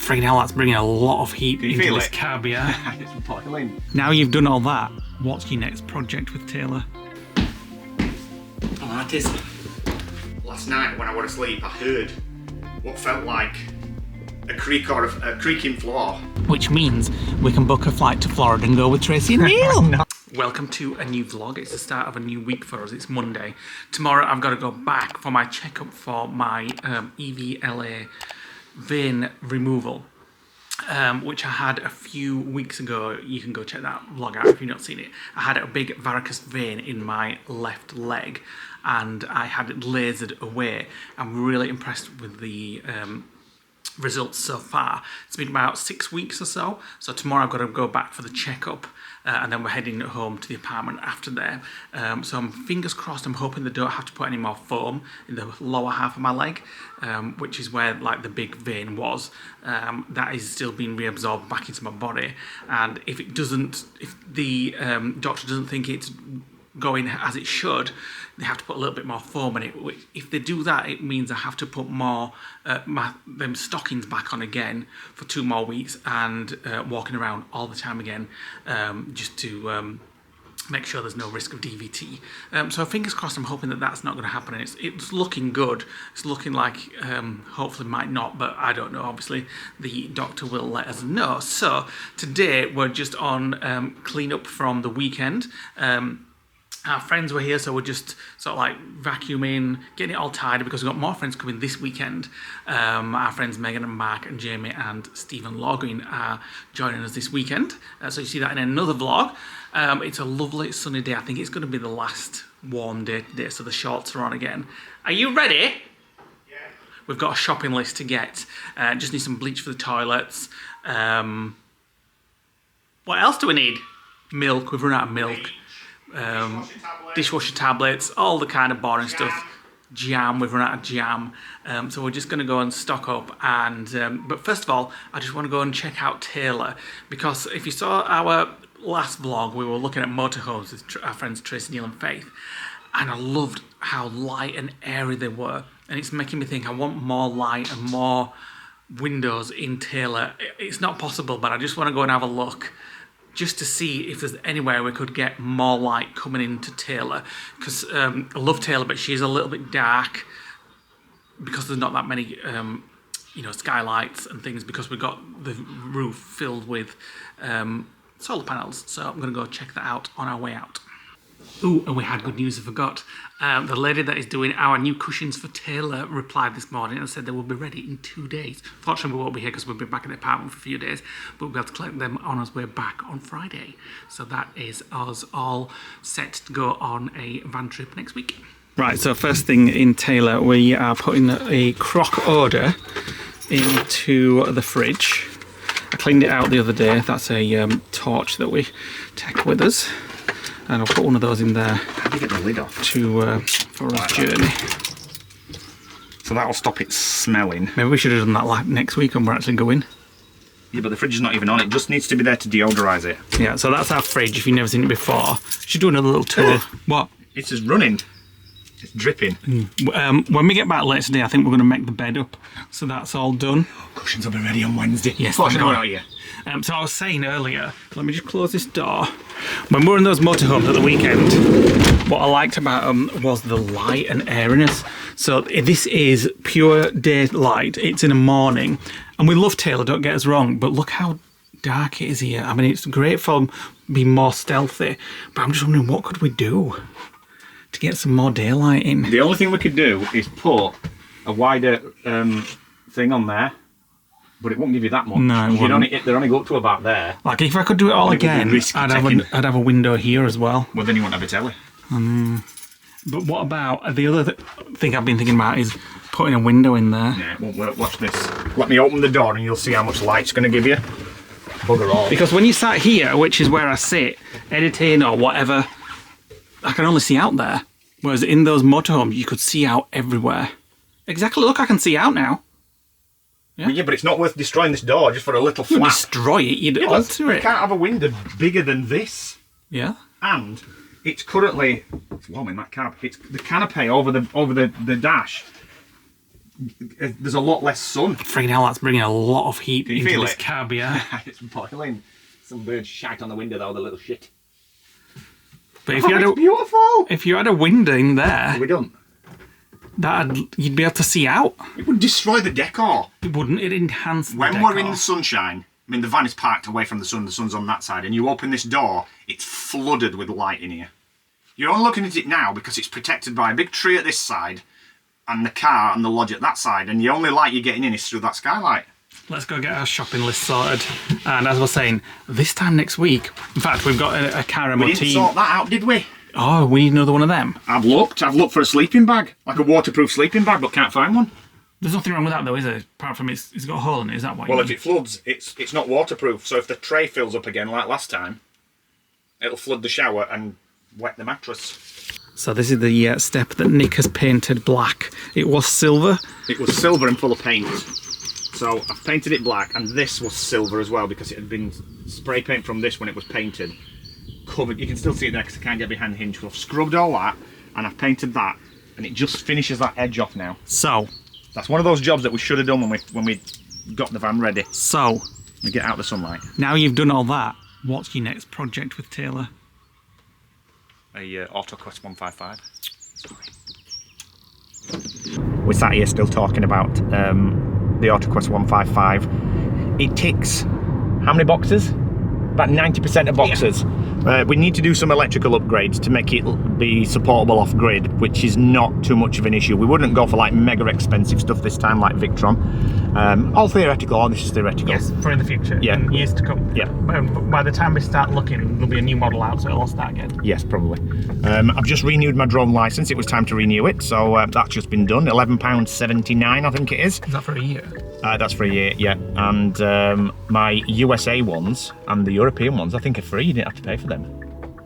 Freaking hell, that's bringing a lot of heat into this cab, yeah. It's boiling. Now you've done all that, what's your next project with Taylor? Oh, that is. Last night when I was asleep, I heard what felt like a creak or a creaking floor. Which means we can book a flight to Florida and go with Tracy and Neil. No. Welcome to a new vlog. It's the start of a new week for us. It's Monday. Tomorrow I've got to go back for my checkup for my EVLA vein removal, which I had a few weeks ago. You can go check that vlog out if you've not seen it. I had a big varicose vein in my left leg and I had it lasered away. I'm really impressed with the results so far. It's been about 6 weeks or so. So tomorrow I've got to go back for the checkup and then we're heading home to the apartment after there. So I'm fingers crossed, I'm hoping they don't have to put any more foam in the lower half of my leg, which is where like the big vein was. That is still being reabsorbed back into my body. And if it doesn't, if the doctor doesn't think it's going as it should, they have to put a little bit more foam in it. If they do that, it means I have to put more them stockings back on again for 2 more weeks and walking around all the time again, just to make sure there's no risk of DVT. So fingers crossed, I'm hoping that that's not going to happen. And it's looking good. It's looking like hopefully might not, but I don't know. Obviously, the doctor will let us know. So today we're just on clean up from the weekend. Our friends were here, so we're just sort of like vacuuming, getting it all tidy because we've got more friends coming this weekend. Our friends Megan and Mark and Jamie and Stephen Logging are joining us this weekend. So you see that in another vlog. It's a lovely sunny day. I think it's going to be the last warm day today, so the shorts are on again. Are you ready? Yeah. We've got a shopping list to get. Just need some bleach for the toilets. What else do we need? Milk. We've run out of milk. Dishwasher tablets, all the kind of boring stuff. Jam, we've run out of jam. So we're just going to go and stock up. And but first of all, I just want to go and check out Taylor, because if you saw our last vlog, we were looking at motorhomes with our friends Tracy, Neil and Faith, and I loved how light and airy they were, and it's making me think I want more light and more windows in Taylor. It's not possible, but I just want to go and have a look, just to see if there's anywhere we could get more light coming into Taylor. Because I love Taylor, but she's a little bit dark because there's not that many, you know, skylights and things, because we've got the roof filled with solar panels. So I'm going to go check that out on our way out. Ooh, and we had good news, I forgot. The lady that is doing our new cushions for Taylor replied this morning and said they will be ready in 2 days. Fortunately, we won't be here because we'll be back in the apartment for a few days, but we'll be able to collect them on our way back on Friday. So that is us all set to go on a van trip next week. Right, so first thing in Taylor, we are putting a crock order into the fridge. I cleaned it out the other day. That's a torch that we take with us. And I'll put one of those in there. How do you get the lid off? For our journey. So that'll stop it smelling. Maybe we should have done that like next week when we're actually going. Yeah, but the fridge is not even on. It just needs to be there to deodorise it. Yeah, so that's our fridge. If you've never seen it before, you should do another little tour. What? It's just running. It's dripping. When we get back later today, I think we're going to make the bed up. So that's all done. Cushions will be ready on Wednesday. Yes, What's going on here? So I was saying earlier, let me just close this door. When we were in those motorhomes at the weekend, what I liked about them was the light and airiness. So this is pure daylight. It's in the morning. And we love Taylor, don't get us wrong, but look how dark it is here. I mean, it's great for being more stealthy, but I'm just wondering, what could we do to get some more daylight in? The only thing we could do is put a wider thing on there. But it won't give you that much. No, it won't. They're only go up to about there. Like if I could do it all again, I'd have a window here as well. Well, then you won't have a telly. But what about the other thing I've been thinking about is putting a window in there. Yeah, it won't work. Watch this. Let me open the door and you'll see how much light's going to give you. Bugger all. Because when you sat here, which is where I sit, editing or whatever, I can only see out there. Whereas in those motorhomes, you could see out everywhere. Exactly. Look, I can see out now. Yeah, but it's not worth destroying this door just for a little flap. Destroy it, you'd alter it. You can't have a window bigger than this. Yeah. And it's currently, it's warm in that cab. It's the canopy over the dash there's a lot less sun. Freaking hell, that's bringing a lot of heat you into feel this it? cab, yeah. It's boiling. Some birds shite on the window though, the little shit. But if you had it's beautiful! if you had a window in there, Are we done? you'd be able to see out. It would destroy the decor. It wouldn't. It enhanced the When decor. we're in the sunshine, I mean the van is parked away from the sun's on that side, and you open this door, it's flooded with light in here. You're only looking at it now because it's protected by a big tree at this side, and the car and the lodge at that side, and the only light you're getting in is through that skylight. Let's go get our shopping list sorted. And as I was saying, this time next week, in fact, we've got a car MOT. We didn't sort that out, did we? Oh, we need another one of them. I've looked for a sleeping bag, like a waterproof sleeping bag, but can't find one. There's nothing wrong with that though, is there? Apart from it's got a hole in it, is that why? Well, if it floods, it's not waterproof, so if the tray fills up again like last time, it'll flood the shower and wet the mattress. So this is the step that Nick has painted black. It was silver. It was silver and full of paint. So I've painted it black, and this was silver as well because it had been spray paint from this when it was painted. Covered, you can still see it there because I can't get behind the hinge. So I've scrubbed all that, and I've painted that, and it just finishes that edge off now. So that's one of those jobs that we should have done when we got the van ready. So we get out the sunlight. Now you've done all that, what's your next project with Taylor? A AutoQuest 155. We're sat here still talking about the AutoQuest 155. It ticks how many boxes? About 90% of boxes. Yeah. We need to do some electrical upgrades to make it be supportable off grid, which is not too much of an issue. We wouldn't go for like mega expensive stuff this time like Victron. All theoretical, all this is theoretical. Yes, for in the future, yeah. In years to come. Yeah. By the time we start looking, there'll be a new model out, so it'll all start again. Yes, probably. I've just renewed my drone licence. It was time to renew it, so that's just been done. £11.79, I think it is. Is that for a year? That's for a year, yeah. And my USA ones and the European ones, I think are free. You didn't have to pay for them.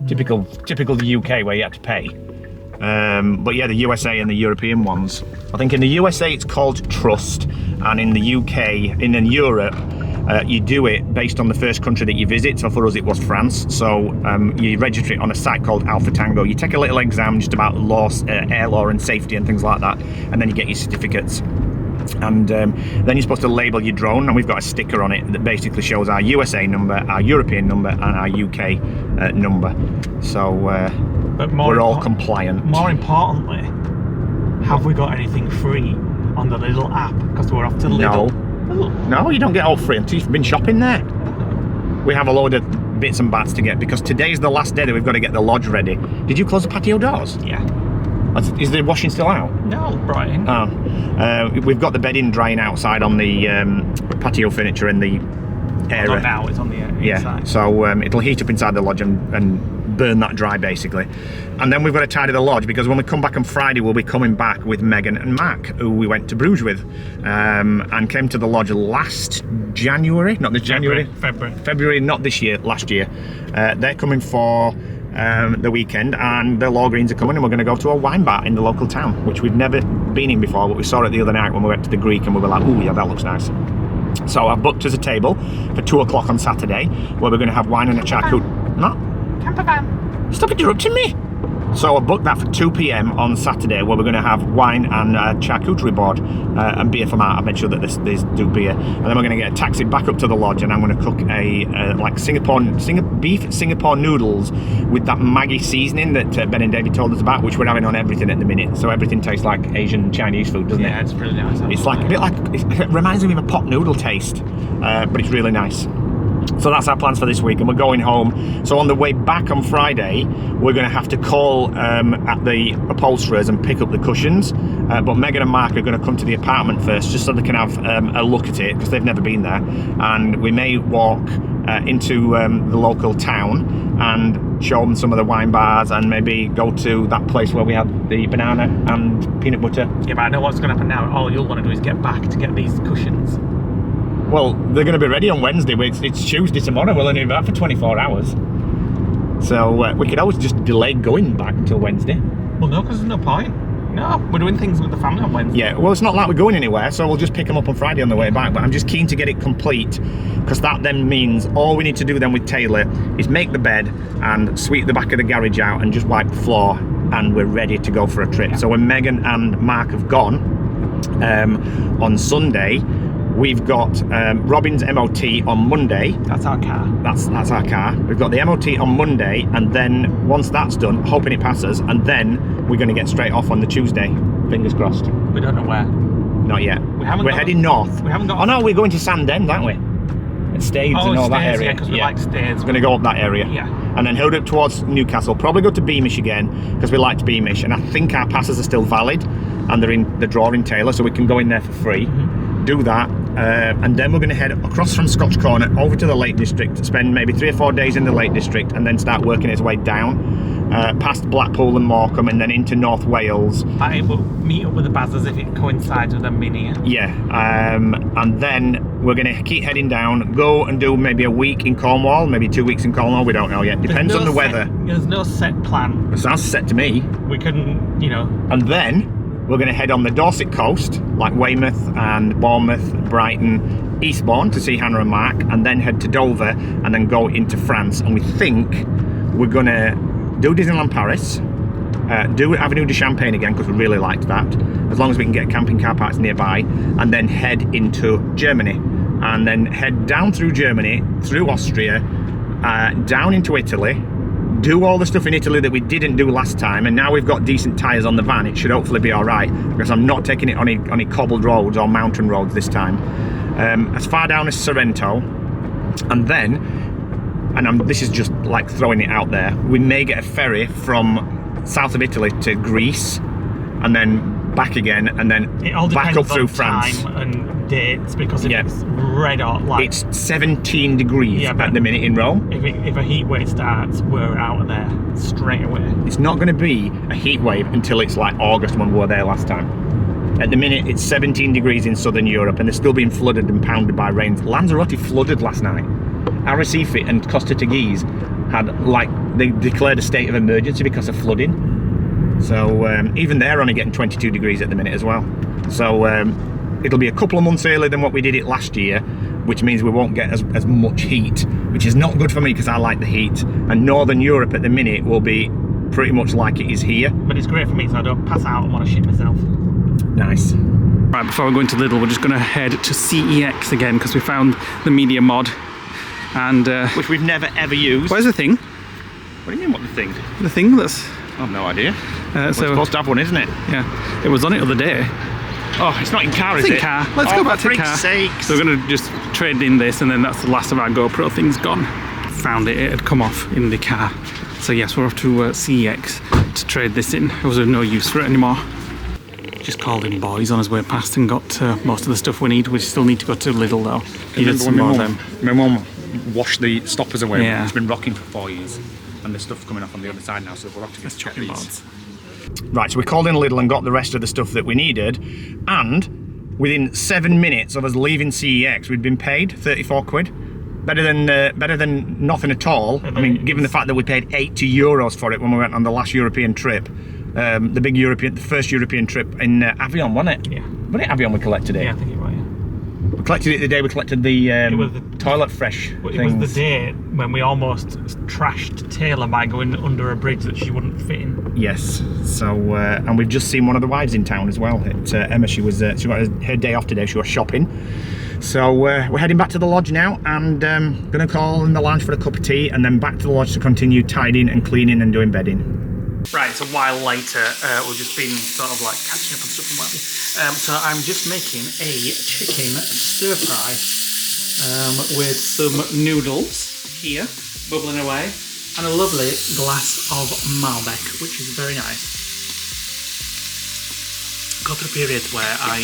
Typical the UK where you had to pay. But yeah, the USA and the European ones. I think in the USA it's called Trust, and in the UK, in Europe, you do it based on the first country that you visit. So for us it was France. So you register it on a site called Alpha Tango. You take a little exam just about law, air law and safety and things like that, and then you get your certificates. And then you're supposed to label your drone, and we've got a sticker on it that basically shows our USA number, our European number and our UK number. So we're all compliant. More importantly, have we got anything free on the little app? Because we're off to Lidl. No, you don't get all free until you've been shopping there. We have a load of bits and bats to get because today's the last day that we've got to get the lodge ready. Did you close the patio doors? Yeah. Is the washing still out? No, Brian. We've got the bedding drying outside on the patio furniture in the area. Not now, it's on the inside. Yeah, so it'll heat up inside the lodge and burn that dry basically. And then we've got to tidy the lodge because when we come back on Friday, we'll be coming back with Megan and Mac, who we went to Bruges with, and came to the lodge last January, not this January. February, not this year, last year. They're coming for the weekend, and the Law Greens are coming, and we're going to go to a wine bar in the local town, which we've never been in before, but we saw it the other night when we went to the Greek, and we were like, oh yeah, that looks nice. So I've booked us a table for 2 o'clock on Saturday, where we're going to have wine and a charcuterie. No? Camper van. Stop interrupting me. So I booked that for 2 p.m. on Saturday, where we're going to have wine and a charcuterie board and beer from out. I've made sure that there's do beer, and then we're going to get a taxi back up to the lodge, and I'm going to cook like beef Singapore noodles with that Maggi seasoning that Ben and David told us about, which we're having on everything at the minute. So everything tastes like Asian Chinese food, doesn't it? Yeah, it's really nice. It's like a bit like, it reminds me of a pot noodle taste, but it's really nice. So that's our plans for this week, and we're going home. So on the way back on Friday, we're going to have to call at the upholsterers and pick up the cushions. But Megan and Mark are going to come to the apartment first, just so they can have a look at it, because they've never been there. And we may walk into the local town and show them some of the wine bars, and maybe go to that place where we had the banana and peanut butter. Yeah, but I know what's going to happen now. All you'll want to do is get back to get these cushions. Well, they're going to be ready on Wednesday. It's Tuesday tomorrow. We'll only be back for 24 hours. So we could always just delay going back until Wednesday. Well, no, because there's no point. No, we're doing things with the family on Wednesday. Yeah, well, it's not like we're going anywhere, so we'll just pick them up on Friday on the way back. But I'm just keen to get it complete, because that then means all we need to do then with Taylor is make the bed and sweep the back of the garage out and just wipe the floor, and we're ready to go for a trip. Yeah. So when Megan and Mark have gone, On Sunday, we've got Robin's MOT on Monday. That's our car. That's our car. We've got the MOT on Monday, and then once that's done, hoping it passes, and then we're going to get straight off on the Tuesday. Fingers crossed. We don't know where. Not yet. We're heading north. We haven't got. Oh no, we're going to Sandend, aren't we? And Staines and all that area. Yeah, because we like Staines. We're going to go up that area. Yeah. And then head up towards Newcastle. Probably go to Beamish again because we liked Beamish, and I think our passes are still valid, and they're in the draw in Taylor, so we can go in there for free. Do that, and then we're going to head across from Scotch Corner over to the Lake District, spend maybe 3 or 4 days in the Lake District, and then start working its way down past Blackpool and Morecambe, and then into North Wales. I will meet up with the Bazzers if it coincides with a mini. Yeah, and then we're going to keep heading down, go and do maybe a week in Cornwall, maybe 2 weeks in Cornwall, we don't know yet. Depends on the weather. There's no set plan. It sounds set to me. We can, you know. And then we're going to head on the Dorset coast, like Weymouth and Bournemouth, Brighton, Eastbourne to see Hannah and Mark, and then head to Dover and then go into France. And we think we're going to do Disneyland Paris, do Avenue de Champagne again because we really liked that, as long as we can get camping car parks nearby, and then head into Germany, and then head down through Germany, through Austria, down into Italy, do all the stuff in Italy that we didn't do last time, and now we've got decent tyres on the van, it should hopefully be alright, because I'm not taking it on any cobbled roads or mountain roads this time. As far down as Sorrento, and then, this is just like throwing it out there, we may get a ferry from south of Italy to Greece, and then back again, and then it all back up through France. Time and dates, because if it's red hot, like it's 17 degrees at the minute in Rome. If a heat wave starts, we're out of there straight away. It's not going to be a heat wave until it's like August when we were there last time. At the minute, it's 17 degrees in southern Europe, and they're still being flooded and pounded by rain. Lanzarote flooded last night. Arrecife and Costa Teguise had, they declared a state of emergency because of flooding. So even they're only getting 22 degrees at the minute as well. So it'll be a couple of months earlier than what we did it last year, which means we won't get as much heat, which is not good for me because I like the heat. And Northern Europe at the minute will be pretty much like it is here. But it's great for me so I don't pass out and want to shit myself. Nice. Right, before we go into Lidl, we're just going to head to CEX again because we found the media mod. And which we've never ever used. Where's the thing? What do you mean, what the thing? The thing that's... I have no idea. We're supposed to have one, isn't it? Yeah. It was on it the other day. Oh, it's not in car, it's is in it? Car. Let's go back to car. Sakes. So we're going to just trade in this, and then that's the last of our GoPro things gone. Found it. It had come off in the car. So yes, we're off to CEX to trade this in. There was no use for it anymore. Just called in Boys on his way past and got most of the stuff we need. We still need to go to Lidl though. Needed some more of them. My mum washed the stoppers away. Yeah. It's been rocking for 4 years, and the stuff's coming off on the other side now, so we'll have to get chopping boards. Right, so we called in Lidl and got the rest of the stuff that we needed, and within 7 minutes of us leaving CEX, we'd been paid 34 quid. Better than nothing at all. I mean, given the fact that we paid 80 euros for it when we went on the last European trip. The first European trip in Avion, wasn't it? Yeah. Wasn't it Avion we collected it? Yeah, I think it was, yeah. We collected it the day we collected the toilet fresh things. It was the day when we almost trashed Taylor by going under a bridge that she wouldn't fit in. Yes. So, and we've just seen one of the wives in town as well. Emma, she got her day off today. She was shopping. So we're heading back to the lodge now, and gonna call in the lounge for a cup of tea, and then back to the lodge to continue tidying and cleaning and doing bedding. Right, it's a while later. We've just been sort of like catching up on stuff and what have you. So I'm just making a chicken stir fry with some noodles here, bubbling away, and a lovely glass of Malbec, which is very nice. Got through periods where I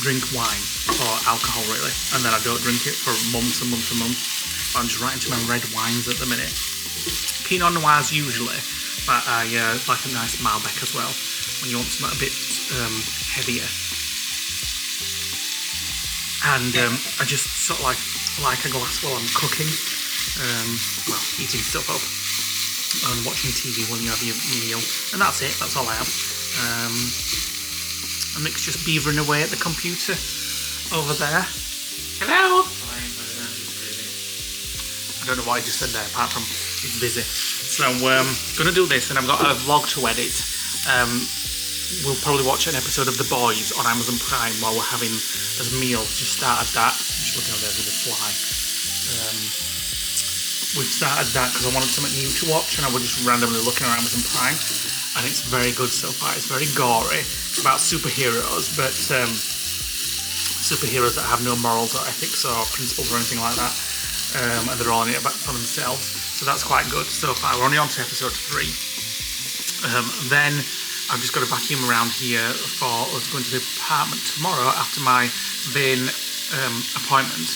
drink wine or alcohol really, and then I don't drink it for months and months and months. I'm just right into my red wines at the minute. Pinot Noirs usually. But I like a nice Malbec as well, when you want something a bit heavier. And I just sort of like a glass while I'm cooking, well, eating stuff up and watching TV when you have your meal. And that's it, that's all I have. And Nick's just beavering away at the computer over there. Hello! I don't know why I just said that, apart from it's busy. So I'm gonna do this, and I've got a vlog to edit we'll probably watch an episode of The Boys on Amazon Prime while we're having as meals. Just started that. I'm just looking over there with a fly. We've started that because I wanted something new to watch, and I was just randomly looking on Amazon Prime, and it's very good so far. It's very gory. It's about superheroes, but superheroes that have no morals or ethics or principles or anything like that, and they're all in it for themselves. So that's quite good so far. We're only on to episode 3. Then I've just got to vacuum around here for us going to the apartment tomorrow after my vein appointment,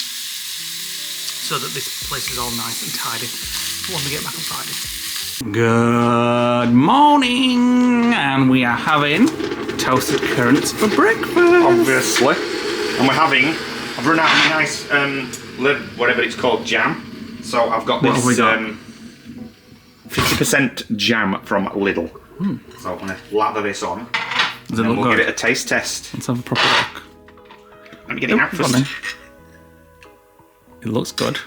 so that this place is all nice and tidy for when we get back on Friday. Good morning, and we are having toasted currants for breakfast. Obviously. And I've run out of my nice, whatever it's called, jam. So I've got this 50% jam from Lidl. So I'm going to lather this on. Does it and look we'll good? give it a taste test. Let's have a proper look. Let me get it out first. It looks good.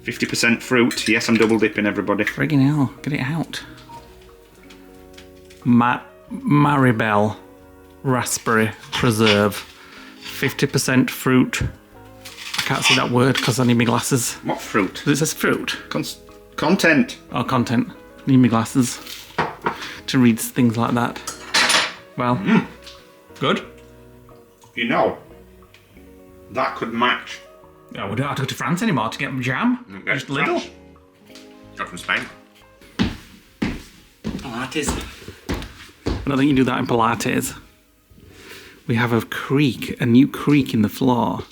50% fruit. Yes, I'm double dipping, everybody. Friggin' hell, get it out. Maribel Raspberry Preserve. 50% fruit. I can't see that word because I need my glasses. What fruit? It says fruit. Content. Oh, content. Need my glasses to read things like that. Well, good. You know, that could match. Oh, we don't have to go to France anymore to get jam. Just Lidl. Got from Spain. Pilates. I don't think you do that in Pilates. We have a new creak in the floor.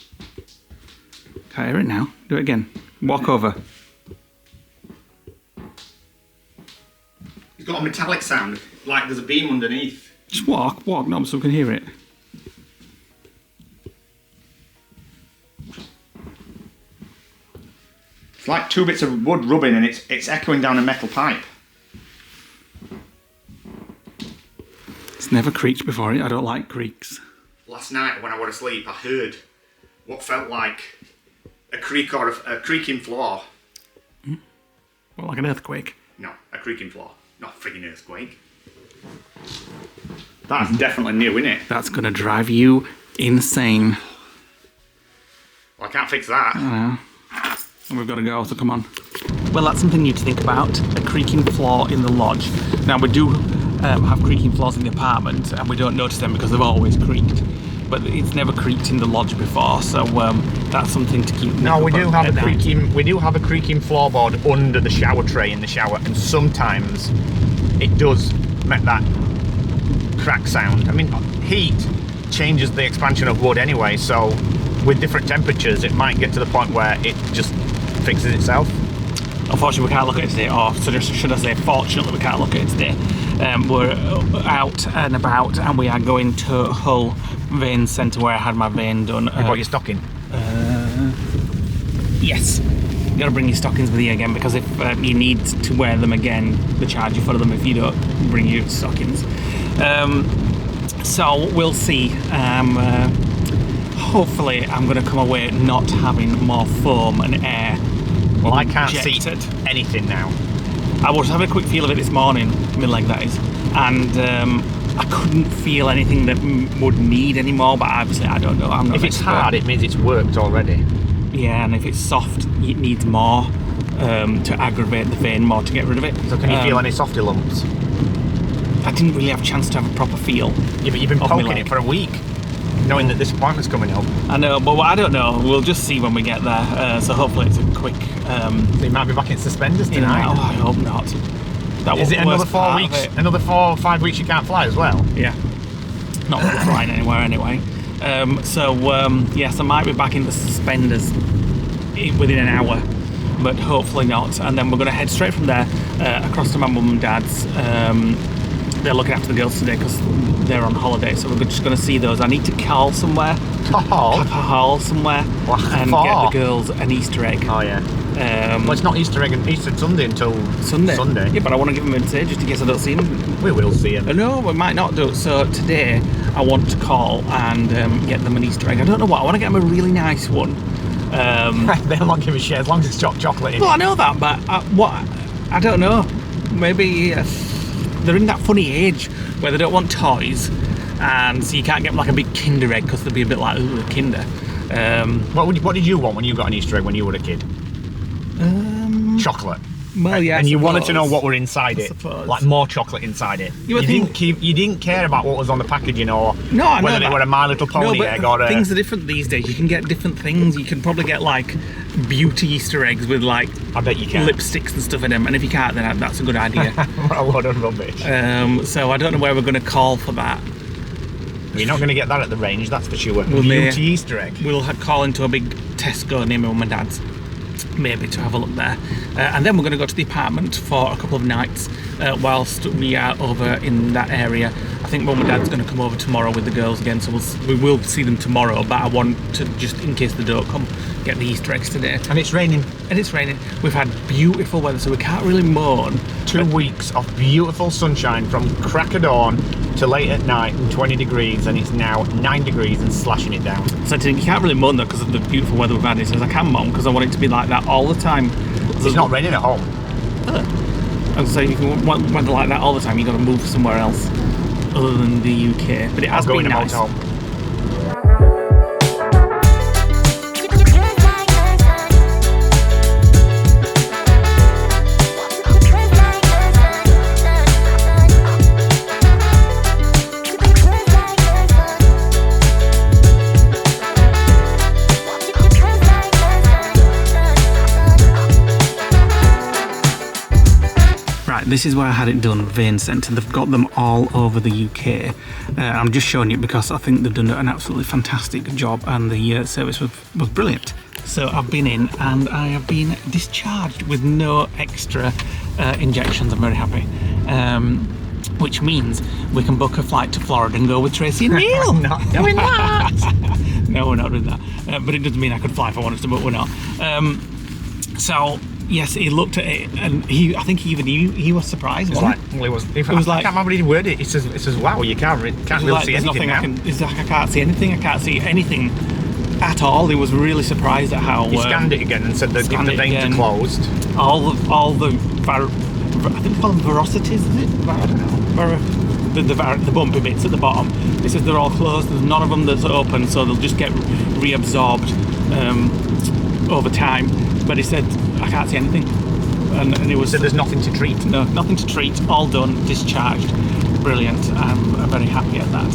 Can I hear it now? Do it again. Walk over. It's got a metallic sound, like there's a beam underneath. Just walk, no, so we can hear it. It's like 2 bits of wood rubbing and it's echoing down a metal pipe. It's never creaked before. I don't like creaks. Last night when I went to sleep, I heard what felt like a creak or a creaking floor. Well, like an earthquake. No, a creaking floor. Not a frigging earthquake. That's definitely new, isn't it? That's going to drive you insane. Well, I can't fix that. And we've got to go, so come on. Well, that's something new to think about. A creaking floor in the lodge. Now, we do have creaking floors in the apartment, and we don't notice them because they've always creaked. But it's never creaked in the lodge before, so that's something to keep. No, we do have a creaking. We do have a creaking floorboard under the shower tray in the shower, and sometimes it does make that crack sound. I mean, heat changes the expansion of wood anyway, so with different temperatures, it might get to the point where it just fixes itself. Unfortunately, we can't look at it today, or should I say, fortunately, we can't look at it today. We're out and about, and we are going to Hull Vein Centre where I had my vein done. You bought your stocking? Yes. You got to bring your stockings with you again, because if you need to wear them again, they charge you for them if you don't bring your stockings. So we'll see. Hopefully, I'm going to come away not having more foam and air. Well, I can't see anything now. I was having a quick feel of it this morning, mid-leg that is, and I couldn't feel anything that would need any more, but obviously I don't know. I'm not if it's hard, it means it's worked already. Yeah, and if it's soft, it needs more to aggravate the vein more to get rid of it. So can you feel any softy lumps? I didn't really have a chance to have a proper feel. Yeah, but you've been poking it for a week, knowing that this appointment's coming up. I know, but I don't know. We'll just see when we get there. So hopefully it's a quick... So you might be back in suspenders tonight. Oh, I hope not. Is it another 4 weeks? Another 4 or 5 weeks you can't fly as well? Yeah. Not flying anywhere anyway. Yes, I might be back in the suspenders within an hour, but hopefully not. And then we're going to head straight from there across to my mum and dad's. They're looking after the girls today because they're on holiday, so we're just going to see those. I need to call somewhere. Call somewhere and get the girls an Easter egg. Oh yeah. Well, it's not Easter egg and Easter Sunday until Sunday. Yeah, but I want to give them a today just in case I don't see them. We will see them. No, we might not do it. So today I want to call and get them an Easter egg. I don't know what. I want to get them a really nice one. They'll not give a shit as long as it's chocolate in it. Well, I know that, but I don't know. Maybe they're in that funny age where they don't want toys, and so you can't get like a big Kinder egg because they'll be a bit like, ooh, a Kinder. What did you want when you got an Easter egg when you were a kid? Chocolate. Well, yeah. And you wanted to know what were inside it, suppose. like more chocolate inside it. You didn't care about what was on the packaging or No, whether they were a My Little Pony egg or a... Things are different these days. You can get different things. You can probably get like beauty Easter eggs with like I bet you can. lipsticks and stuff in them. And if you can't, then that's a good idea. What a load of rubbish. So I don't know where we're going to call for that. You're not going to get that at the range, that's for sure. We'll Beauty Easter egg. We'll call into a big Tesco near my mum and dad's, maybe, to have a look there. And then we're going to go to the apartment for a couple of nights whilst we are over in that area. I think mum and dad's going to come over tomorrow with the girls again, so we will see them tomorrow, but I want to, just in case they don't come, get the Easter eggs today. And it's raining. We've had beautiful weather, so we can't really moan. 2 weeks of beautiful sunshine from crack of dawn to late at night and 20 degrees, and it's now 9 degrees and slashing it down. So you can't really moan though because of the beautiful weather we've had. He says I can moan because I want it to be like that all the time. It's not raining at home. And so you can want weather like that all the time. You've got to move somewhere else other than the UK. But it has been nice. Motel. This is where I had it done, Vein Centre. They've got them all over the UK. I'm just showing you because I think they've done an absolutely fantastic job and the service was brilliant. So I've been in and I have been discharged with no extra injections. I'm very happy. Which means we can book a flight to Florida and go with Tracy and Neil. I'm not doing that. No, we're not doing that. But it doesn't mean I could fly if I wanted to, but we're not. So yes, he looked at it and I think he even knew, he was surprised. It was like, I can't remember how he worded it. It says, wow, you can't really see anything now. It's like, I can't see anything. I can't see anything at all. He was really surprised at how... He scanned it again and said that the veins are closed. All the I think they call them verocities, is it? I don't know. The bumpy bits at the bottom. He says they're all closed. There's none of them that's open, so they'll just get reabsorbed over time. But he said, I can't see anything. And it was... So there's nothing to treat? No, nothing to treat. All done, discharged. Brilliant. I'm very happy at that.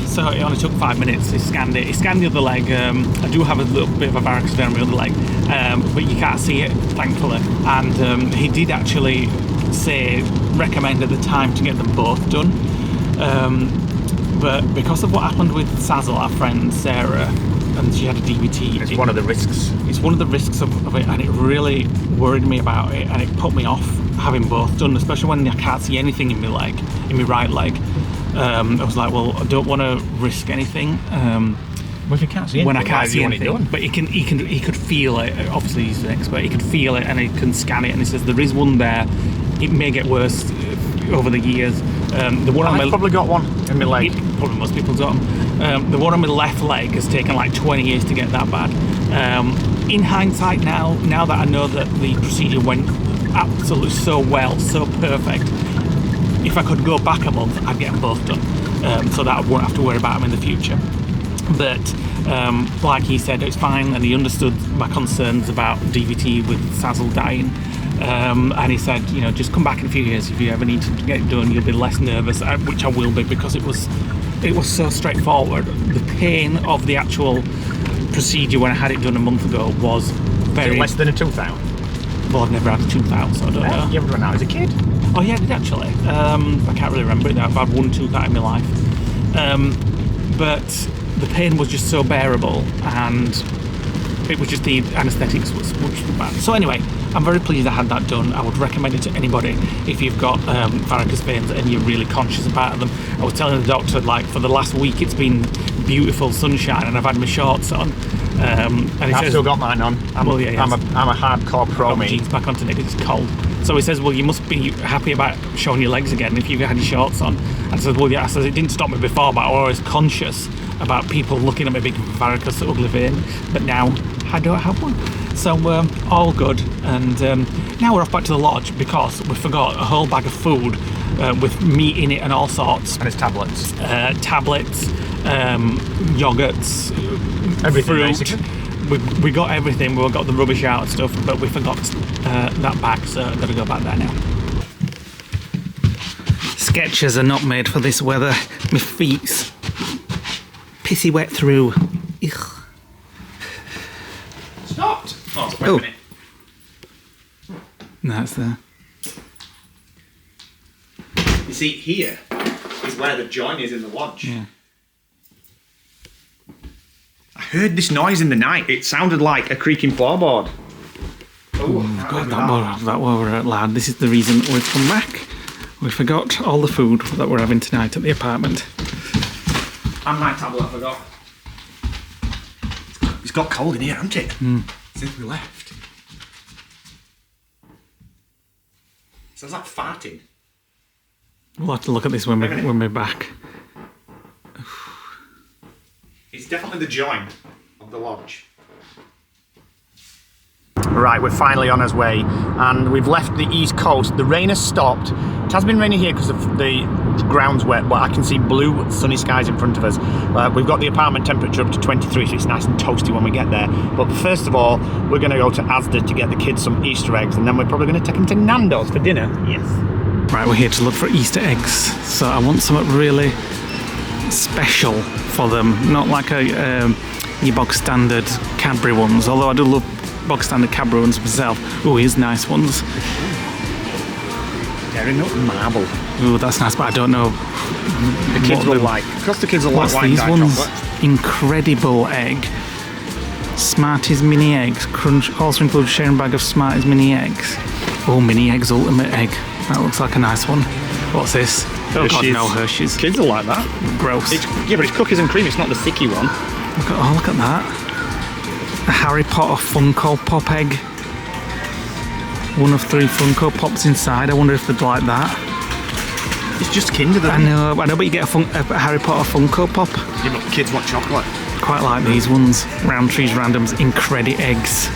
So it only took 5 minutes. He scanned it. He scanned the other leg. I do have a little bit of a varicose vein on my other leg, but you can't see it, thankfully. And he did actually recommend at the time to get them both done. But because of what happened with Sazzle, our friend Sarah, and she had a DVT. It's one of the risks. It's one of the risks of it, and it really worried me about it, and it put me off having both done, especially when I can't see anything in my leg, in my right leg. I was like, well, I don't want to risk anything. Well, if you can't see anything, when I can't see anything, done? But he could feel it. Obviously, he's an expert. He could feel it, and he can scan it. And he says there is one there. It may get worse over the years. The one I've probably got one in my leg. Probably most people got them. The one on my left leg has taken like 20 years to get that bad. In hindsight now that I know that the procedure went absolutely so well, so perfect, if I could go back a month, I'd get them both done, so that I won't have to worry about them in the future. But like he said, it's fine, and he understood my concerns about DVT with Sazzle dying. And he said, you know, just come back in a few years if you ever need to get it done. You'll be less nervous, which I will be, because it was so straightforward. The pain of the actual procedure when I had it done a month ago was very... less than a tooth out? Well, I've never had a tooth out, so I don't know. You ever run out as a kid? Oh yeah, I did actually. I can't really remember it now. I've had one tooth out in my life. But the pain was just so bearable, and it was just the anaesthetics was bad. So anyway, I'm very pleased I had that done. I would recommend it to anybody if you've got varicose veins and you're really conscious about them. I was telling the doctor, like, for the last week it's been beautiful sunshine and I've had my shorts on. And I've still got mine on. I'm a hardcore pro, mate. Jeans back on today because it's cold. So he says, well, you must be happy about showing your legs again if you've had your shorts on. And I said, well, yeah. I said, it didn't stop me before, but I was always conscious about people looking at my big varicose ugly vein. But now I don't have one. So all good. And now we're off back to the lodge because we forgot a whole bag of food with meat in it and all sorts. And it's tablets. Tablets, yogurts, Everything, fruit. basically. We got everything. We got the rubbish out and stuff, but we forgot that back, so I've got to go back there now. Skechers are not made for this weather. My feet's pissy wet through. Ugh. Stopped. Oh, wait Oh. a minute. No, it's there. You see, here is where the join is in the lodge. Yeah. I heard this noise in the night. It sounded like a creaking floorboard. Oh, God, that were loud. This is the reason we've come back. We forgot all the food that we're having tonight at the apartment. And my tablet, I forgot. It's got cold in here, hasn't it? Since we left. Sounds like farting. We'll have to look at this when we're back. It's definitely the join of the lodge. Right, we're finally on our way, and we've left the east coast. The rain has stopped. It has been raining here because the ground's wet, but I can see blue sunny skies in front of us. We've got the apartment temperature up to 23, so it's nice and toasty when we get there. But first of all, we're going to go to Asda to get the kids some Easter eggs, and then we're probably going to take them to Nando's for dinner. Yes. Right, we're here to look for Easter eggs. So I want something really special for them, not like your bog standard Cadbury ones, although I do love bog standard Cadbury ones myself. Oh, here's nice ones. Dairy nut marble. Oh, that's nice, but I don't know. The kids will like. Because the kids will like these white ones? chocolate. Incredible egg. Smarties mini eggs. Crunch also includes sharing bag of Smarties mini eggs. Oh, mini eggs ultimate egg. That looks like a nice one. What's this? Oh God, no, Hershey's. Kids will like that. Gross. Yeah, but it's cookies and cream. It's not the thicky one. Look at that. A Harry Potter Funko Pop egg. 1 of 3 Funko Pops inside. I wonder if they'd like that. It's just Kinder, though. I know, but you get a Harry Potter Funko Pop. Yeah, but kids want chocolate. Quite like these ones. Roundtree's Randoms Incredi eggs.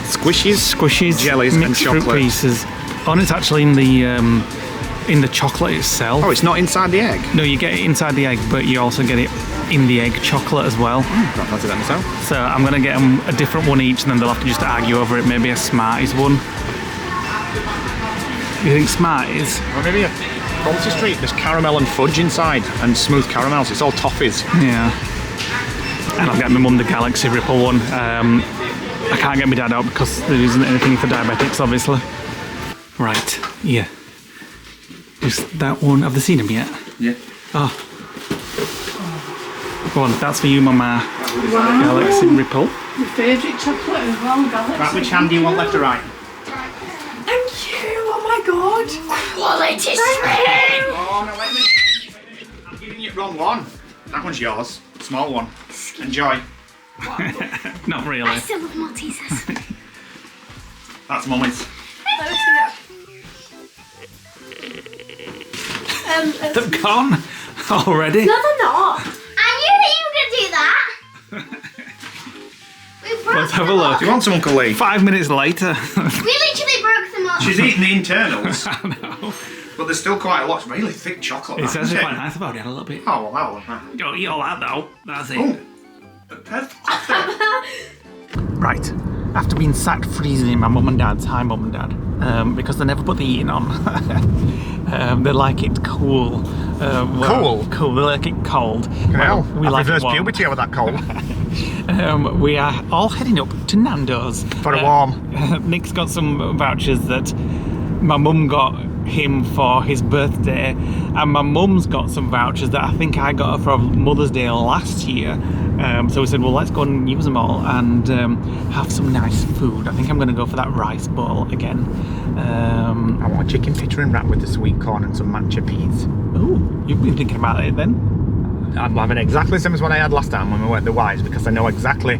Squishies, jellies, mixed and fruit chocolate pieces. Oh, and it's actually in the chocolate itself. Oh, it's not inside the egg? No, you get it inside the egg, but you also get it in the egg chocolate as well. Can't fancy that myself. So I'm going to get them a different one each, and then they'll have to just argue over it. Maybe a Smarties one. You think Smarties? Or maybe a Bolter Street. There's caramel and fudge inside, and smooth caramels. It's all toffees. Yeah. And I'll get my mum the Galaxy Ripple one. I can't get my dad out because there isn't anything for diabetics, obviously. Right, yeah. Just that one. Have they seen him yet? Yeah. Oh. Go on, that's for you, Mama. Wow. Galaxy Ripple. My favourite chocolate as well, Galaxy. Right, which hand do you want, left or right? Thank you, oh my god. Quality sweet. Oh, no, wait a minute. I'm giving you the wrong one. That one's yours. Small one. Enjoy. Not really. I still love Maltesers. That's Mummy's. Let me see it. They've gone already. No, they're not. I knew that you were going to do that. We broke Let's have a them look. all. Do you want some, Uncle Leigh? 5 minutes later. We literally broke them all. She's eating the internals, I know. but there's still quite a lot. It's really thick chocolate. It's that, actually isn't quite it? nice about it a little bit. Oh, well, that one. Don't eat all that though. That's it. Oh. Perfect. Right. After being sat freezing in my mum and dad's, hi mum and dad, because they never put the heating on. They like it cool. Cool? Cool. They like it cold. Well, we like it reversed warm. puberty over that cold. We are all heading up to Nando's. For a warm. Nick's got some vouchers that my mum got him for his birthday, and my mum's got some vouchers that I think I got her for Mother's Day last year. So we said, well, let's go and use them all and have some nice food. I think I'm going to go for that rice bowl again. I want a chicken pitcher and wrap with the sweet corn and some matcha peas. Oh, you've been thinking about it then? I'm having exactly the same as what I had last time when we went to the Wise, because I know exactly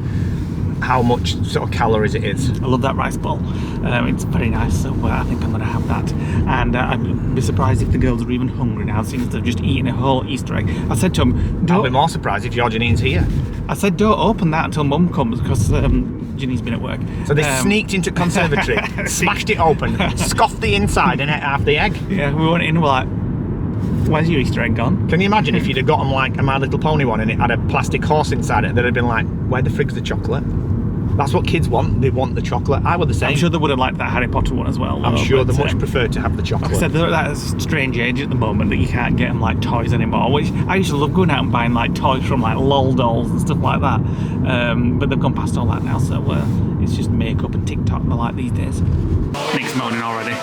how much sort of calories it is. I love that rice bowl. It's very nice, so I think I'm going to have that. And I'd be surprised if the girls are even hungry now, since they've just eaten a whole Easter egg. I said to them, I'll be more surprised if Georgine's here. I said, don't open that until Mum comes, because Ginny's been at work. So they sneaked into conservatory, smashed it open, scoffed the inside and ate half the egg. Yeah, we went in, we're like, where's your Easter egg gone? Can you imagine if you'd have gotten like a My Little Pony one and it had a plastic horse inside it, they'd have been like, where the frig's the chocolate? That's what kids want, they want the chocolate. I would the same. I'm sure they would have liked that Harry Potter one as well. I'm sure they much prefer to have the chocolate. Like I said, they're at that strange age at the moment that you can't get them like toys anymore, which I used to love going out and buying like toys from like LOL dolls and stuff like that. But they've gone past all that now, so it's just makeup and TikTok they like these days. Nick's moaning already.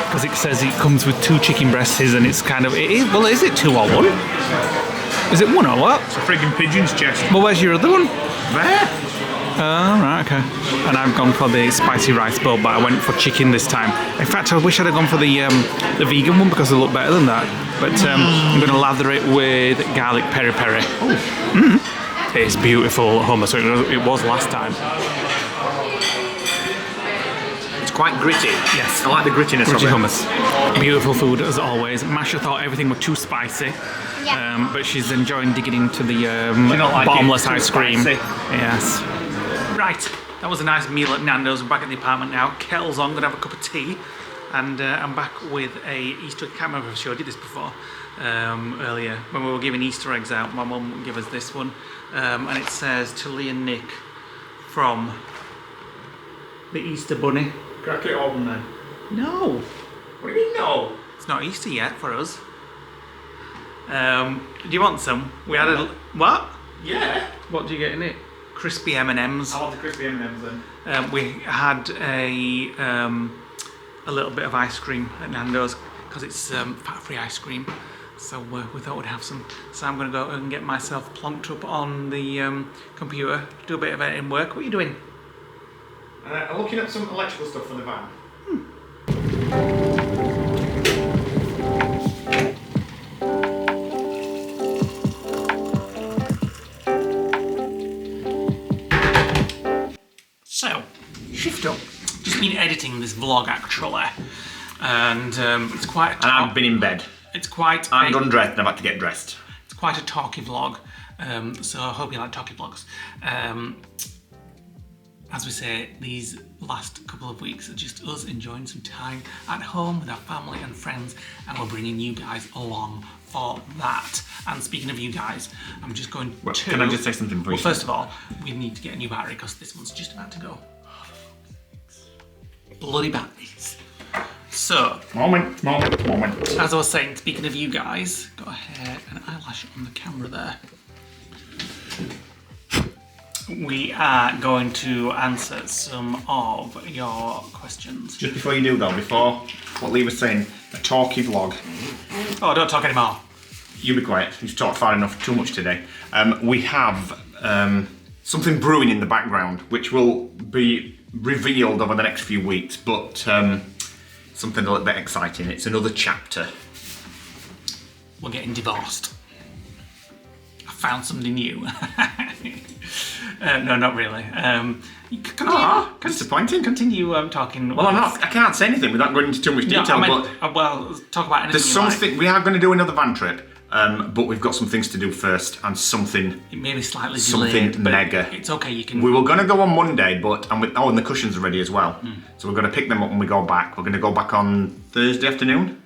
Because it says it comes with 2 chicken breasts and it's kind of, is it 2 or 1? Is it 1 or what? It's a frigging pigeon's chest. Well, where's your other one? There. Oh, right, okay. And I've gone for the spicy rice bowl, but I went for chicken this time. In fact, I wish I'd have gone for the vegan one because they look better than that. But I'm going to lather it with garlic peri-peri. It's beautiful hummus. It was last time. Quite gritty. Yes. I like the grittiness Gritty of it. hummus. Beautiful food as always. Masha thought everything was too spicy, but she's enjoying digging into the bottomless ice cream. Spicy. Yes. Right, that was a nice meal at Nando's. I'm back at the apartment now. Kettle's on, gonna have a cup of tea, and I'm back with a Easter egg. I can't remember if I showed you this before earlier when we were giving Easter eggs out. My mum gave us this one, and it says to Leigh and Nick from the Easter Bunny. Crack it open then. No. What do you mean no? It's not Easter yet for us. Do you want some? We had a... What? Yeah. What do you get in it? Crispy M&Ms. I want the crispy M&Ms then. We had a little bit of ice cream at Nando's because it's fat-free ice cream. So we thought we'd have some. So I'm going to go and get myself plonked up on the computer, do a bit of editing work. What are you doing? I'm looking at some electrical stuff for the van. So, shift up. Just been editing this vlog actually, and it's quite. And I've been in bed. It's quite. I'm undressed and I've had to get dressed. It's quite a talky vlog, so I hope you like talky vlogs. As we say, these last couple of weeks are just us enjoying some time at home with our family and friends, and we're bringing you guys along for that. And speaking of you guys, I'm just going to... Can I just say something briefly? Well, first of all, we need to get a new battery because this one's just about to go. Bloody batteries. So... Moment. As I was saying, speaking of you guys, got a hair and eyelash on the camera there. We are going to answer some of your questions. Just before you do though, before what Leigh was saying, a talky vlog. Oh, don't talk anymore. You be quiet, you've talked far enough, too much today. We have something brewing in the background, which will be revealed over the next few weeks, but something a little bit exciting. It's another chapter. We're getting divorced. I found somebody new. No, not really. Disappointing. Continue talking. Well, I'm not. I can't say anything without going into too much detail. Well, talk about anything. There's something. We are going to do another van trip, but we've got some things to do first, and something. It may be slightly something delayed, but mega. It's okay. You can. We were going to go on Monday, and the cushions are ready as well. So we're going to pick them up when we go back. We're going to go back on Thursday afternoon.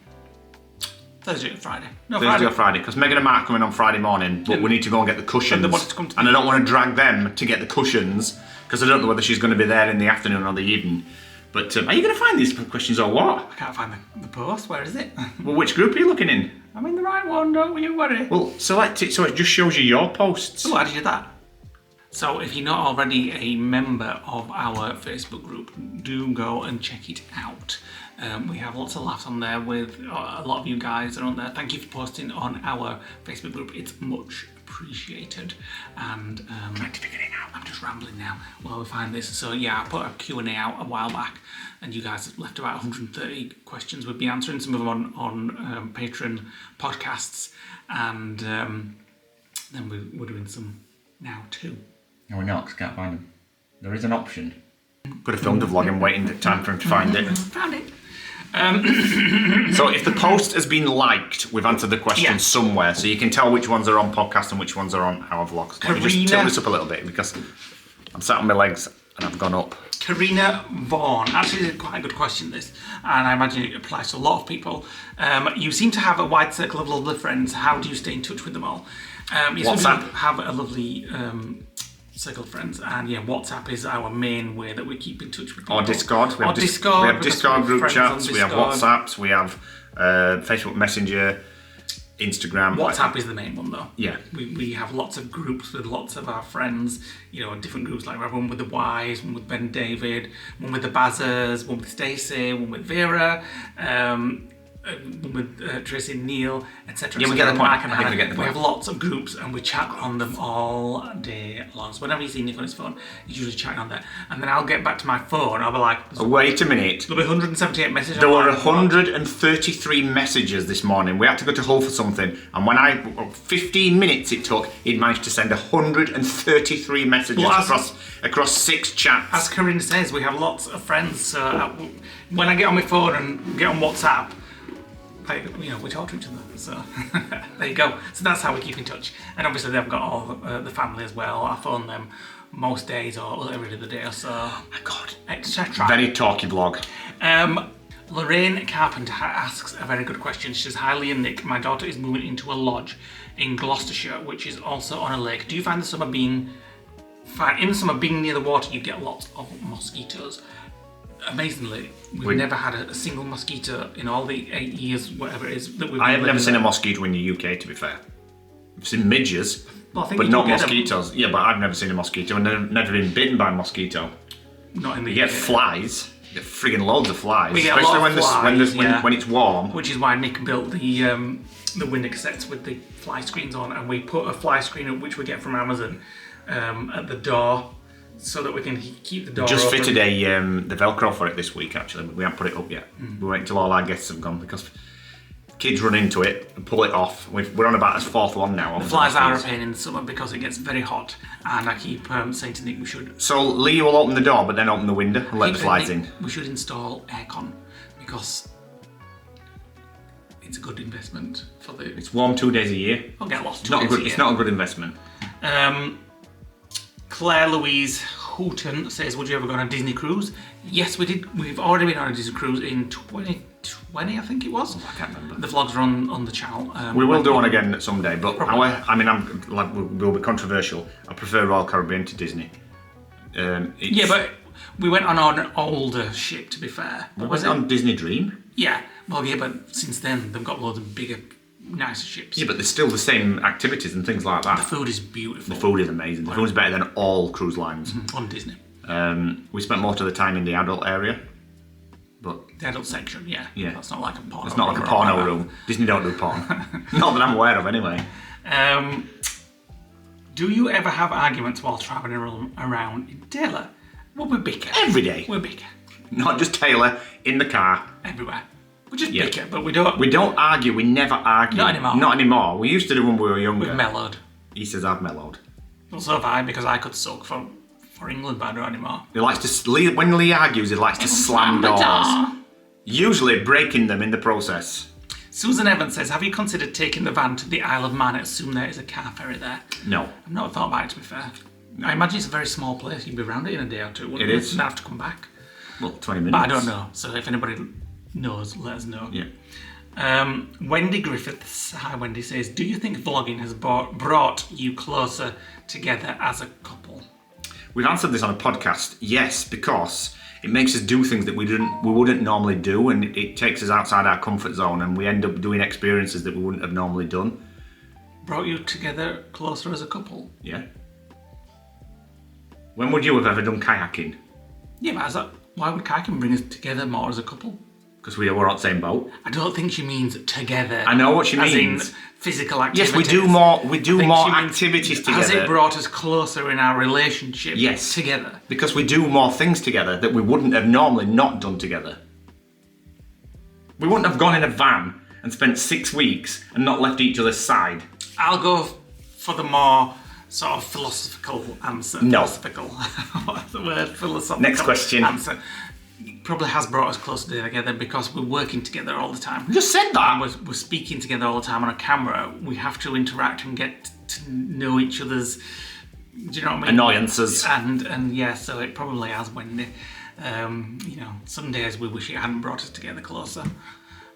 Thursday or Friday? No, Thursday or Friday, because Megan and Mark are coming on Friday morning, but we need to go and get the cushions. They wanted to come to and I don't want to drag them to get the cushions, because I don't know whether she's going to be there in the afternoon or the evening. But are you going to find these questions or what? I can't find the post. Where is it? Well, which group are you looking in? I'm in the right one, don't you worry. Well, select it so it just shows you your posts. Oh, how did you do that? So if you're not already a member of our Facebook group, do go and check it out. We have lots of laughs on there with a lot of you guys are on there. Thank you for posting on our Facebook group. It's much appreciated. And Trying to figure it out. I'm just rambling now while we find this. So yeah, I put a Q&A out a while back and you guys left about 130 questions. We've been answering some of them on Patreon podcasts, and then we're doing some now too. No, we're not, because I can't find them. There is an option. Could have filmed a vlog and waiting time for him to find it. Found it. So if the post has been liked, we've answered the question somewhere, so you can tell which ones are on podcast and which ones are on our vlogs. Let me just tilt this up a little bit because I'm sat on my legs and I've gone up. Karina Vaughan, actually it's quite a good question this, and I imagine it applies to a lot of people. You seem to have a wide circle of lovely friends. How do you stay in touch with them all? You seem to have a lovely circle of friends, and WhatsApp is our main way that we keep in touch with people. Or Discord. We have Discord group chats, we have WhatsApps, we have Facebook Messenger, Instagram. WhatsApp is the main one though. Yeah. We have lots of groups with lots of our friends, different groups, like we have one with the Wise, one with Ben and David, one with the Bazzers, one with Stacey, one with Vera, one with Tracy and Neil, etc. Yeah, we get the point. I think we get the We point. have lots of groups and we chat on them all day long. So whenever you see Nick on his phone, he's usually chatting on there. And then I'll get back to my phone, I'll be like, wait a minute. There'll be 178 messages. There were 133 messages this morning. We had to go to Hull for something, and 15 minutes it took, he'd managed to send 133 messages across 6 chats. As Corinne says, we have lots of friends. So when I get on my phone and get on WhatsApp, we talk to each other. So there you go. So that's how we keep in touch. And obviously they've got all the family as well. I phone them most days or every other day or so. Oh my God. Etc. Very talky vlog. Lorraine Carpenter asks a very good question. She says, "Hi Leigh and Nick, my daughter is moving into a lodge in Gloucestershire, which is also on a lake. Do you find the summer being near the water, you get lots of mosquitoes?" Amazingly, we've never had a single mosquito in all the 8 years, whatever it is that we've. I have never seen a mosquito in the UK, to be fair. I've seen midges, but not mosquitoes. Yeah, but I've never seen a mosquito and I've never been bitten by a mosquito. Not in the UK. You get flies. You get friggin' loads of flies. We get especially a lot of flies, when it's warm. Which is why Nick built the window cassettes with the fly screens on, and we put a fly screen up, which we get from Amazon, at the door, so that we can keep the door Just open. fitted the Velcro for it this week, actually. We haven't put it up yet. We wait until all our guests have gone because kids run into it and pull it off. We're on about his 4th one now. The flies are a pain in the summer because it gets very hot, and I keep saying to Nick we should. So Leigh will open the door, but then open the window and let the flies in. We should install aircon because it's a good investment for the. It's warm 2 days a year. I'll get lost. It's not a good investment. Claire Louise Houghton says, "Would you ever go on a Disney cruise?" Yes, we did. We've already been on a Disney cruise in 2020, I think it was. I can't remember. The vlogs are on the channel. We will do one again someday, but we'll be controversial. I prefer Royal Caribbean to Disney. Yeah, but we went on an older ship, to be fair. Was it on Disney Dream? Yeah. Well, yeah, but since then they've got loads of bigger, nicer ships. Yeah, but there's still the same activities and things like that. The food is beautiful. The food is amazing. The food's better than all cruise lines. On Disney. We spent most of the time in the adult area. But the adult section, yeah. That's not like a porno. It's not like a porno room. Disney don't do porn. Not that I'm aware of, anyway. Do you ever have arguments while travelling around in Taylor? Well, we bicker. Every day. We bicker. Not just Taylor, in the car. Everywhere. We just bicker, but we don't. We don't argue. We never argue. Not anymore. Not anymore. We used to do when we were younger. We've mellowed. He says I've mellowed. Well, so have I, because I could sulk for England, but I don't anymore. He likes to. When Leigh argues, he likes to slam doors. Usually breaking them in the process. Susan Evans says, "Have you considered taking the van to the Isle of Man? I assume there is a car ferry there." No. I've not thought about it, to be fair. I imagine it's a very small place. You'd be around it in a day or two, wouldn't you? It is. You'd have to come back. Well, 20 minutes. But I don't know. So if anybody knows, let us know. Yeah. Wendy Griffiths, hi Wendy, says, "Do you think vlogging has brought you closer together as a couple?" We've answered this on a podcast. Yes, because it makes us do things that we wouldn't normally do, and it takes us outside our comfort zone, and we end up doing experiences that we wouldn't have normally done. Brought you together closer as a couple? Yeah. When would you have ever done kayaking? Yeah, but why would kayaking bring us together more as a couple? Because we were on the same boat. I don't think she means together. I know what she means. As in physical activities. Yes, we do more activities together. Has it brought us closer in our relationship? Yes. Together. Because we do more things together that we wouldn't have normally not done together. We wouldn't have gone in a van and spent 6 weeks and not left each other's side. I'll go for the more sort of philosophical answer. No. What's the word? Philosophical. Next question. Answer. Probably has brought us closer together because we're working together all the time. You just said that. And we're speaking together all the time on a camera. We have to interact and get to know each other's, do you know what I mean? Annoyances. And yeah, so it probably has, Wendy. Some days we wish it hadn't brought us together closer.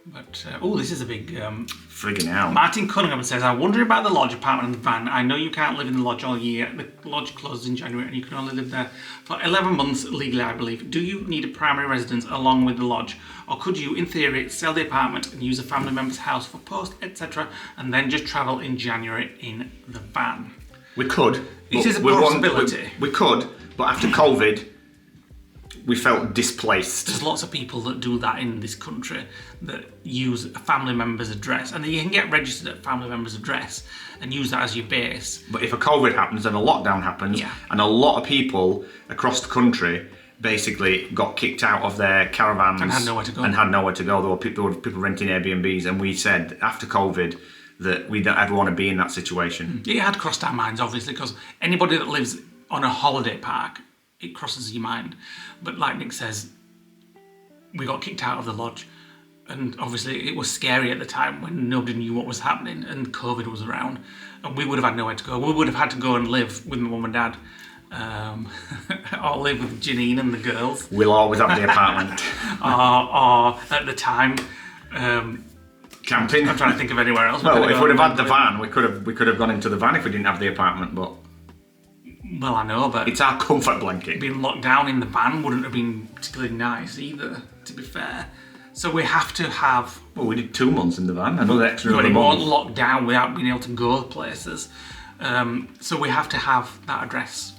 But, this is a big... Friggin' hell. Martin Cunningham says, I wonder about the lodge apartment and the van. I know you can't live in the lodge all year. The lodge closes in January and you can only live there for 11 months legally, I believe. Do you need a primary residence along with the lodge? Or could you, in theory, sell the apartment and use a family member's house for post, etc., and then just travel in January in the van? We could. It is a possibility. We could, but after COVID, we felt displaced. There's lots of people that do that in this country that use a family member's address, and you can get registered at a family member's address and use that as your base. But if a COVID happens and a lockdown happens, and a lot of people across the country basically got kicked out of their caravans and had nowhere to go. There were people renting Airbnbs, and we said after COVID that we don't ever want to be in that situation. It had crossed our minds, obviously, because anybody that lives on a holiday park, it crosses your mind. But like Nick says, we got kicked out of the lodge, and obviously it was scary at the time when nobody knew what was happening and COVID was around, and we would have had nowhere to go. We would have had to go and live with my mum and dad, or live with Janine and the girls. We'll always have the apartment. or at the time, camping. I'm trying to think of anywhere else. Well, if we'd have had the van, we could have gone into the van if we didn't have the apartment, but... Well, I know, but... It's our comfort blanket. Being locked down in the van wouldn't have been particularly nice either, to be fair. So we have to have... Well, we did 2 months in the van, another extra But month. it won't lock down without being able to go places. So we have to have that address.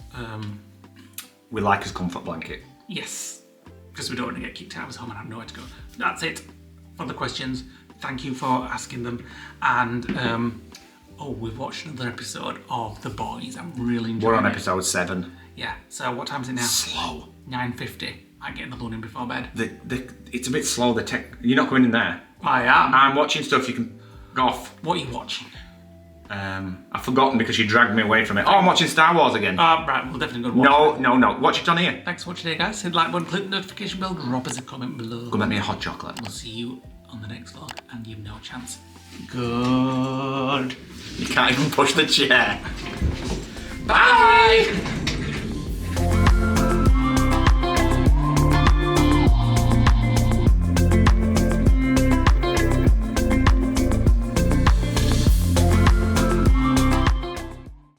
We like his comfort blanket. Yes, because we don't want to get kicked out of his home and have nowhere to go. That's it for the questions. Thank you for asking them. And... we've watched another episode of The Boys. I'm really enjoying it. We're on episode 7. Yeah, so what time is it now? Slow. 9:50. I get in the morning before bed. It's a bit slow, the tech. You're not going in there. I am. I'm watching stuff, you can go off. What are you watching? I've forgotten because you dragged me away from it. Oh, I'm watching Star Wars again. Right, we'll definitely go and watch it. No. Watch it on here. Thanks for watching today, guys. Hit like button, click the notification bell, drop us a comment below. Go make me a hot chocolate. We'll see you on the next vlog, and you've no chance. Good. You can't even push the chair. Bye!